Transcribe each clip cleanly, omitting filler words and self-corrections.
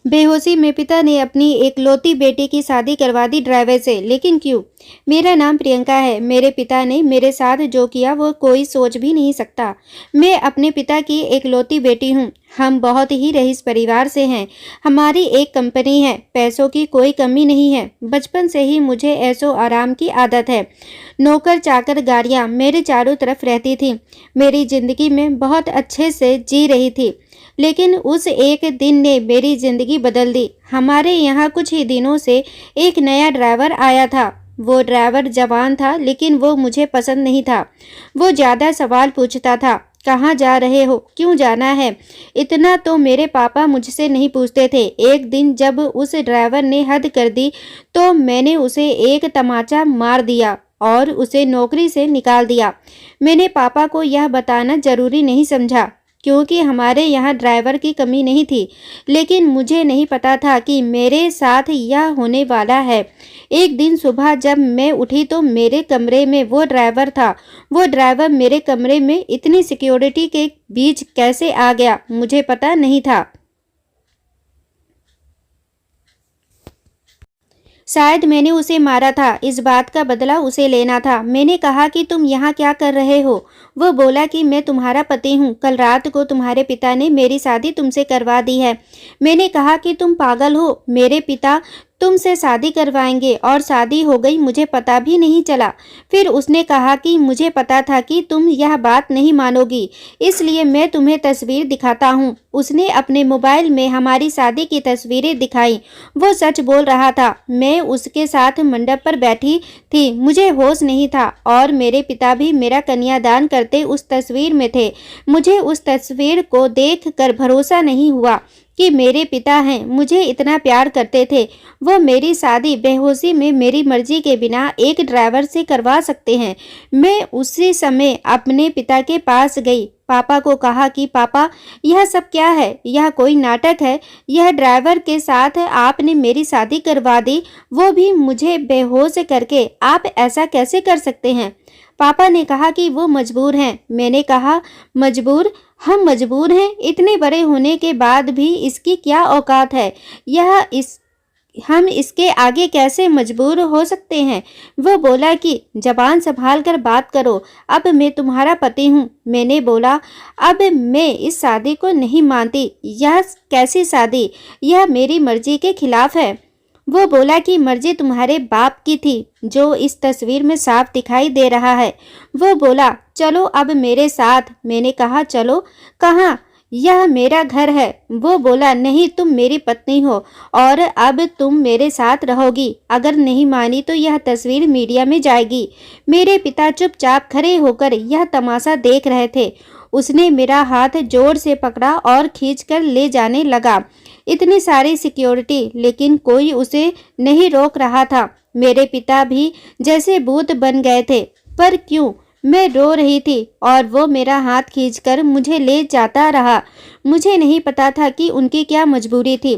बेहोशी में पिता ने अपनी एकलौती बेटी की शादी करवा दी ड्राइवर से, लेकिन क्यों? मेरा नाम प्रियंका है। मेरे पिता ने मेरे साथ जो किया वो कोई सोच भी नहीं सकता। मैं अपने पिता की एकलौती बेटी हूँ। हम बहुत ही रईस परिवार से हैं। हमारी एक कंपनी है, पैसों की कोई कमी नहीं है। बचपन से ही मुझे ऐशो आराम की आदत है। नौकर चाकर गाड़ियाँ मेरे चारों तरफ रहती थी। मेरी जिंदगी में बहुत अच्छे से जी रही थी। लेकिन उस एक दिन ने मेरी जिंदगी बदल दी। हमारे यहाँ कुछ ही दिनों से एक नया ड्राइवर आया था। वो ड्राइवर जवान था, लेकिन वो मुझे पसंद नहीं था। वो ज़्यादा सवाल पूछता था। कहाँ जा रहे हो? क्यों जाना है? इतना तो मेरे पापा मुझसे नहीं पूछते थे। एक दिन जब उस ड्राइवर ने हद कर दी तो मैंने उसे एक तमाचा मार दिया और उसे नौकरी से निकाल दिया। मैंने पापा को यह बताना जरूरी नहीं समझा, क्योंकि हमारे यहाँ ड्राइवर की कमी नहीं थी। लेकिन मुझे नहीं पता था कि मेरे साथ यह होने वाला है। एक दिन सुबह जब मैं उठी तो मेरे कमरे में वो ड्राइवर था। वो ड्राइवर मेरे कमरे में इतनी सिक्योरिटी के बीच कैसे आ गया, मुझे पता नहीं था। शायद मैंने उसे मारा था। इस बात का बदला उसे लेना था। मैंने कहा कि तुम यहाँ क्या कर रहे हो? वो बोला कि मैं तुम्हारा पति हूँ। कल रात को तुम्हारे पिता ने मेरी शादी तुमसे करवा दी है। मैंने कहा कि तुम पागल हो, मेरे पिता तुमसे शादी करवाएंगे और शादी हो गई, मुझे पता भी नहीं चला। फिर उसने कहा कि मुझे पता था कि तुम यह बात नहीं मानोगी, इसलिए मैं तुम्हें तस्वीर दिखाता हूँ। उसने अपने मोबाइल में हमारी शादी की तस्वीरें दिखाई। वो सच बोल रहा था। मैं उसके साथ मंडप पर बैठी थी। मुझे होश नहीं था और मेरे पिता भी मेरा कन्यादान करते उस तस्वीर में थे। मुझे उस तस्वीर को देखकर भरोसा नहीं हुआ कि मेरे पिता हैं, मुझे इतना प्यार करते थे। वो मेरी शादी बेहोशी में मेरी मर्जी के बिना एक ड्राइवर से करवा सकते हैं। मैं उसी समय अपने पिता के पास गई। पापा को कहा कि पापा, यह सब क्या है? यह कोई नाटक है। यह ड्राइवर के साथ आपने मेरी शादी करवा दी, वो भी मुझे बेहोश करके। आप ऐसा कैसे कर सकते हैं? पापा ने कहा कि वो मजबूर हैं। मैंने कहा, मजबूर? हम मजबूर हैं? इतने बड़े होने के बाद भी इसकी क्या औकात है? हम इसके आगे कैसे मजबूर हो सकते हैं? वो बोला कि जबान संभाल कर बात करो, अब मैं तुम्हारा पति हूँ। मैंने बोला, अब मैं इस शादी को नहीं मानती। यह कैसी शादी? यह मेरी मर्जी के खिलाफ है। वो बोला कि मर्जी तुम्हारे बाप की थी, जो इस तस्वीर में साफ दिखाई दे रहा है। वो बोला, चलो अब मेरे साथ। मैंने कहा, चलो? कहाँ? यह मेरा घर है। वो बोला, नहीं, तुम मेरी पत्नी हो और अब तुम मेरे साथ रहोगी। अगर नहीं मानी तो यह तस्वीर मीडिया में जाएगी। मेरे पिता चुपचाप खड़े होकर यह तमाशा देख रहे थे। उसने मेरा हाथ जोर से पकड़ा और खींचकर ले जाने लगा। इतनी सारी सिक्योरिटी, लेकिन कोई उसे नहीं रोक रहा था। मेरे पिता भी जैसे भूत बन गए थे। पर क्यों? मैं रो रही थी और वो मेरा हाथ खींचकर मुझे ले जाता रहा। मुझे नहीं पता था कि उनकी क्या मजबूरी थी,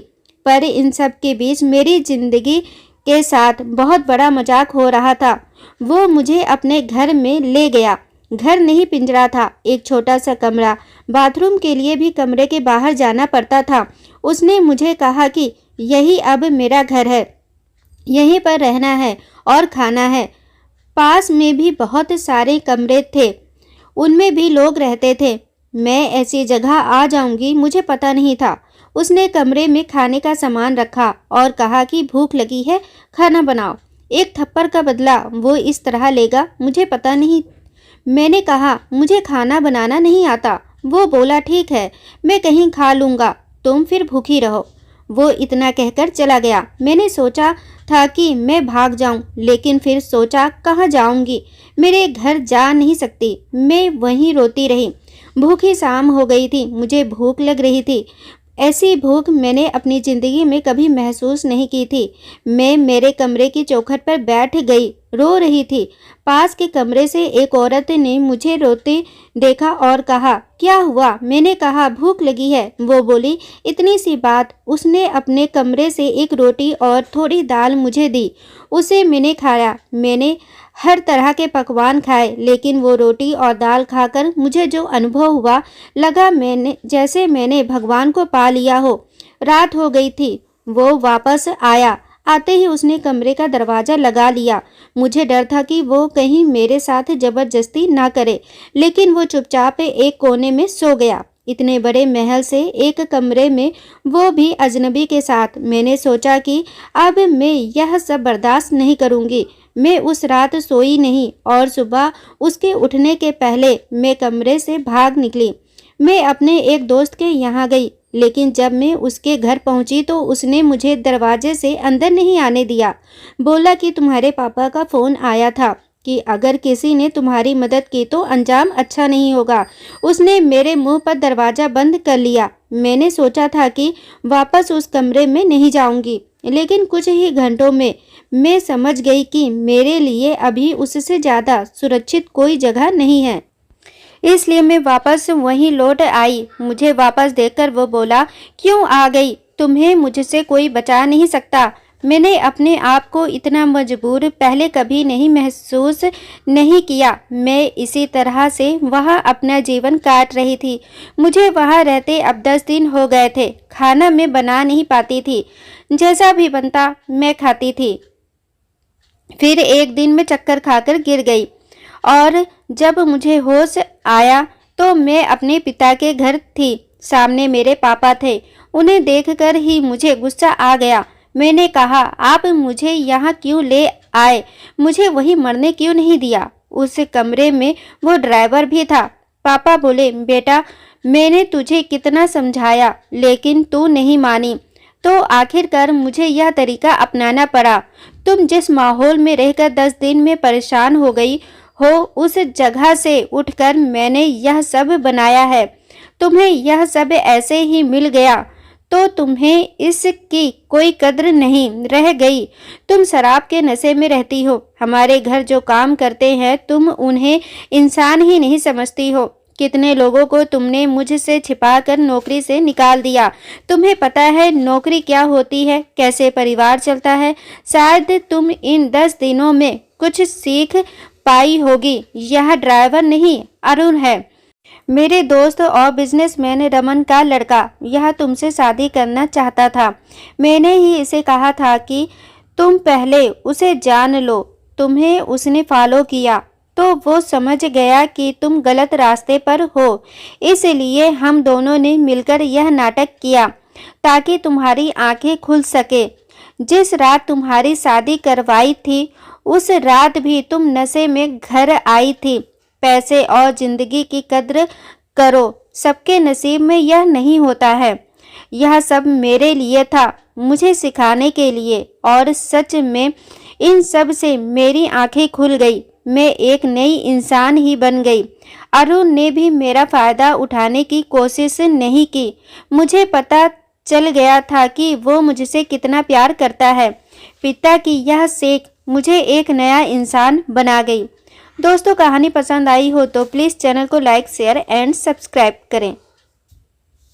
पर इन सब के बीच मेरी जिंदगी के साथ बहुत बड़ा मजाक हो रहा था। वो मुझे अपने घर में ले गया। घर नहीं, पिंजरा था, एक छोटा सा कमरा। बाथरूम के लिए भी कमरे के बाहर जाना पड़ता था। उसने मुझे कहा कि यही अब मेरा घर है, यहीं पर रहना है और खाना है। पास में भी बहुत सारे कमरे थे, उनमें भी लोग रहते थे। मैं ऐसी जगह आ जाऊंगी, मुझे पता नहीं था। उसने कमरे में खाने का सामान रखा और कहा कि भूख लगी है, खाना बनाओ। एक थप्पड़ का बदला वो इस तरह लेगा, मुझे पता नहीं। मैंने कहा, मुझे खाना बनाना नहीं आता। वो बोला, ठीक है, मैं कहीं खा लूँगा, तुम फिर भूखी रहो। वो इतना कहकर चला गया। मैंने सोचा था कि मैं भाग जाऊं, लेकिन फिर सोचा, कहाँ जाऊंगी? मेरे घर जा नहीं सकती। मैं वहीं रोती रही। भूखी शाम हो गई थी, मुझे भूख लग रही थी। ऐसी भूख मैंने अपनी ज़िंदगी में कभी महसूस नहीं की थी। मैं मेरे कमरे की चौखट पर बैठ गई, रो रही थी। पास के कमरे से एक औरत ने मुझे रोते देखा और कहा, क्या हुआ? मैंने कहा, भूख लगी है। वो बोली, इतनी सी बात। उसने अपने कमरे से एक रोटी और थोड़ी दाल मुझे दी। उसे मैंने खाया। मैंने हर तरह के पकवान खाए, लेकिन वो रोटी और दाल खाकर मुझे जो अनुभव हुआ, लगा जैसे मैंने भगवान को पा लिया हो। रात हो गई थी। वो वापस आया। आते ही उसने कमरे का दरवाज़ा लगा लिया। मुझे डर था कि वो कहीं मेरे साथ ज़बरदस्ती ना करे, लेकिन वो चुपचाप एक कोने में सो गया। इतने बड़े महल से एक कमरे में, वो भी अजनबी के साथ। मैंने सोचा कि अब मैं यह सब बर्दाश्त नहीं करूँगी। मैं उस रात सोई नहीं और सुबह उसके उठने के पहले मैं कमरे से भाग निकली। मैं अपने एक दोस्त के यहाँ गई, लेकिन जब मैं उसके घर पहुंची तो उसने मुझे दरवाजे से अंदर नहीं आने दिया। बोला कि तुम्हारे पापा का फ़ोन आया था कि अगर किसी ने तुम्हारी मदद की तो अंजाम अच्छा नहीं होगा। उसने मेरे मुंह पर दरवाज़ा बंद कर लिया। मैंने सोचा था कि वापस उस कमरे में नहीं जाऊंगी, लेकिन कुछ ही घंटों में मैं समझ गई कि मेरे लिए अभी उससे ज़्यादा सुरक्षित कोई जगह नहीं है। इसलिए मैं वापस वहीं लौट आई। मुझे वापस देखकर वो बोला, क्यों आ गई? तुम्हें मुझसे कोई बचा नहीं सकता। मैंने अपने आप को इतना मजबूर पहले कभी नहीं महसूस नहीं किया। मैं इसी तरह से वहाँ अपना जीवन काट रही थी। मुझे वहाँ रहते अब 10 दिन हो गए थे। खाना मैं बना नहीं पाती थी, जैसा भी बनता मैं खाती थी। फिर एक दिन मैं चक्कर खाकर गिर गई और जब मुझे होश आया तो मैं अपने पिता के घर थी। सामने मेरे पापा थे। उन्हें देखकर ही मुझे गुस्सा आ गया। मैंने कहा, आप मुझे यहाँ क्यों ले आए? मुझे वहीं मरने क्यों नहीं दिया? उस कमरे में वो ड्राइवर भी था। पापा बोले, बेटा मैंने तुझे कितना समझाया लेकिन तू नहीं मानी, तो आखिरकार मुझे यह तरीका अपनाना पड़ा। तुम जिस माहौल में रहकर 10 दिन में परेशान हो गई हो, उस जगह से उठकर मैंने यह सब बनाया है। तुम्हें यह सब ऐसे ही मिल गया तो तुम्हें इसकी कोई कद्र नहीं रह गई। तुम शराब के नशे में रहती हो। हमारे घर जो काम करते हैं तुम उन्हें इंसान ही नहीं समझती हो। कितने लोगों को तुमने मुझसे छिपाकर नौकरी से निकाल दिया। तुम्हें पता है नौकरी क्या होती है, कैसे परिवार चलता है? शायद तुम इन 10 दिनों में कुछ सीख पाई होगी। यह ड्राइवर नहीं, अरुण है, मेरे दोस्त और बिजनेसमैन रमन का लड़का। यह तुमसे शादी करना चाहता था। मैंने ही इसे कहा था कि तुम पहले उसे जान लो। तुम्हें उसने फॉलो किया तो वो समझ गया कि तुम गलत रास्ते पर हो। इसलिए हम दोनों ने मिलकर यह नाटक किया ताकि तुम्हारी आंखें खुल सके। जिस रात तुम्हारी शादी करवाई थी उस रात भी तुम नशे में घर आई थी। पैसे और जिंदगी की कद्र करो। सबके नसीब में यह नहीं होता है। यह सब मेरे लिए था, मुझे सिखाने के लिए, और सच में इन सब से मेरी आंखें खुल गई। मैं एक नई इंसान ही बन गई। अरुण ने भी मेरा फायदा उठाने की कोशिश नहीं की। मुझे पता चल गया था कि वो मुझसे कितना प्यार करता है। पिता की यह सीख मुझे एक नया इंसान बना गई। दोस्तों, कहानी पसंद आई हो तो प्लीज़ चैनल को लाइक, शेयर एंड सब्सक्राइब करें।